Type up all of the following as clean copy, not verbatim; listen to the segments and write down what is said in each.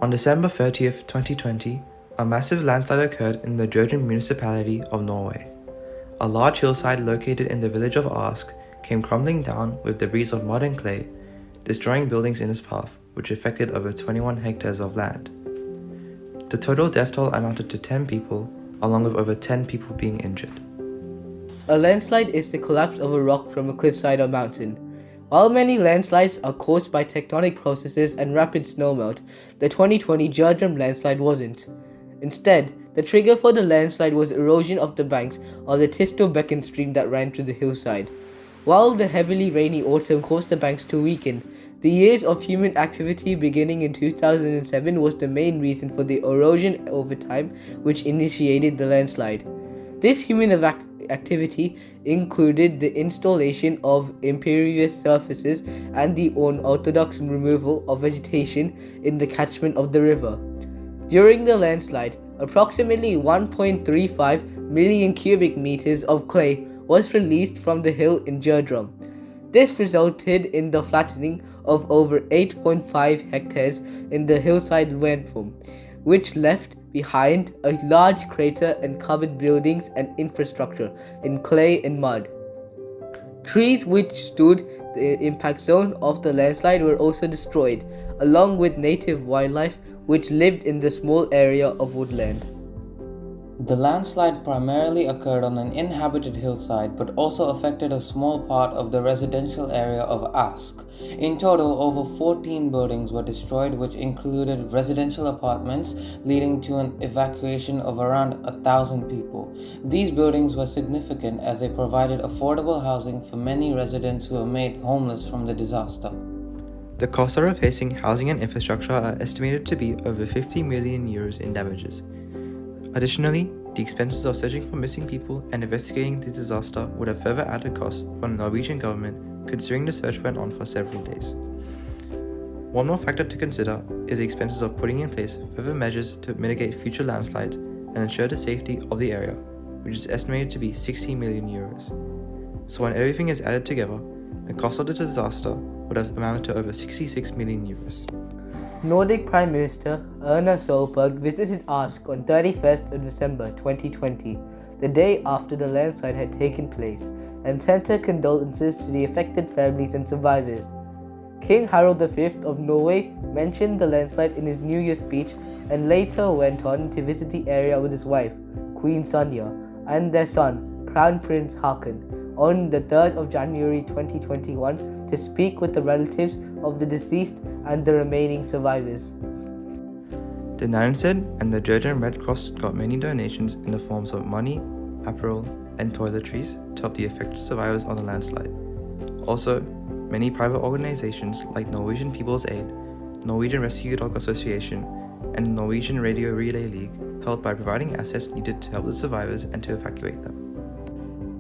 On December 30th, 2020, a massive landslide occurred in the Gjerdrum municipality of Norway. A large hillside located in the village of Ask came crumbling down with debris of mud and clay, destroying buildings in its path, which affected over 21 hectares of land. The total death toll amounted to 10 people, along with over 10 people being injured. A landslide is the collapse of a rock from a cliffside or mountain. While many landslides are caused by tectonic processes and rapid snowmelt, the 2020 Gjerdrum landslide wasn't. Instead, the trigger for the landslide was erosion of the banks of the Becken stream that ran through the hillside. While the heavily rainy autumn caused the banks to weaken, the years of human activity beginning in 2007 was the main reason for the erosion over time, which initiated the landslide. This human activity included the installation of impervious surfaces and the unorthodox removal of vegetation in the catchment of the river. During the landslide, approximately 1.35 million cubic meters of clay was released from the hill in Gjerdrum. This resulted in the flattening of over 8.5 hectares in the hillside landform, which left behind a large crater and covered buildings and infrastructure in clay and mud. Trees which stood the impact zone of the landslide were also destroyed, along with native wildlife which lived in the small area of woodland. The landslide primarily occurred on an inhabited hillside but also affected a small part of the residential area of Ask. In total, over 14 buildings were destroyed, which included residential apartments, leading to an evacuation of around 1,000 people. These buildings were significant as they provided affordable housing for many residents who were made homeless from the disaster. The costs of replacing housing and infrastructure are estimated to be over 50 million euros in damages. Additionally, the expenses of searching for missing people and investigating the disaster would have further added costs for the Norwegian government, considering the search went on for several days. One more factor to consider is the expenses of putting in place further measures to mitigate future landslides and ensure the safety of the area, which is estimated to be 60 million euros. So when everything is added together, the cost of the disaster would have amounted to over 66 million euros. Nordic Prime Minister Erna Solberg visited Ask on 31st of December 2020, the day after the landslide had taken place, and sent her condolences to the affected families and survivors. King Harald V of Norway mentioned the landslide in his New Year's speech and later went on to visit the area with his wife, Queen Sonja, and their son, Crown Prince Haakon, on the 3rd of January 2021 to speak with the relatives of the deceased and the remaining survivors. The Landslide and the Gjerdrum Red Cross got many donations in the forms of money, apparel, and toiletries to help the affected survivors of the landslide. Also, many private organizations like Norwegian People's Aid, Norwegian Rescue Dog Association, and the Norwegian Radio Relay League helped by providing assets needed to help the survivors and to evacuate them.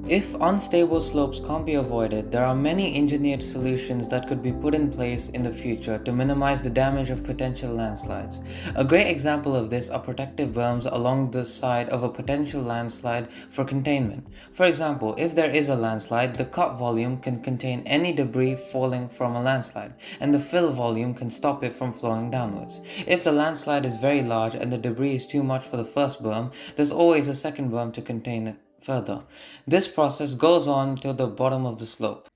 If unstable slopes can't be avoided, there are many engineered solutions that could be put in place in the future to minimize the damage of potential landslides. A great example of this are protective berms along the side of a potential landslide for containment. For example, if there is a landslide, the cut volume can contain any debris falling from a landslide, and the fill volume can stop it from flowing downwards. If the landslide is very large and the debris is too much for the first berm, there's always a second berm to contain it further. This process goes on till the bottom of the slope.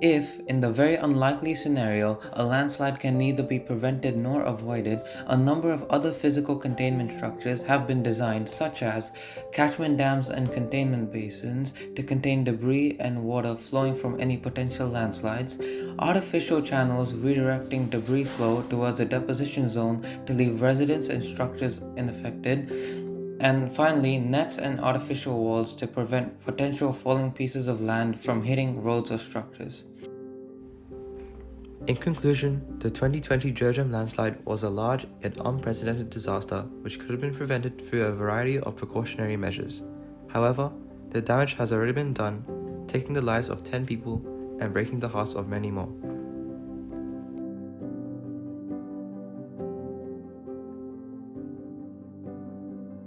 If, in the very unlikely scenario, a landslide can neither be prevented nor avoided, a number of other physical containment structures have been designed, such as catchment dams and containment basins to contain debris and water flowing from any potential landslides, artificial channels redirecting debris flow towards a deposition zone to leave residents and structures unaffected, and finally, nets and artificial walls to prevent potential falling pieces of land from hitting roads or structures. In conclusion, the 2020 Gjerdrum landslide was a large yet unprecedented disaster which could have been prevented through a variety of precautionary measures. However, the damage has already been done, taking the lives of 10 people and breaking the hearts of many more.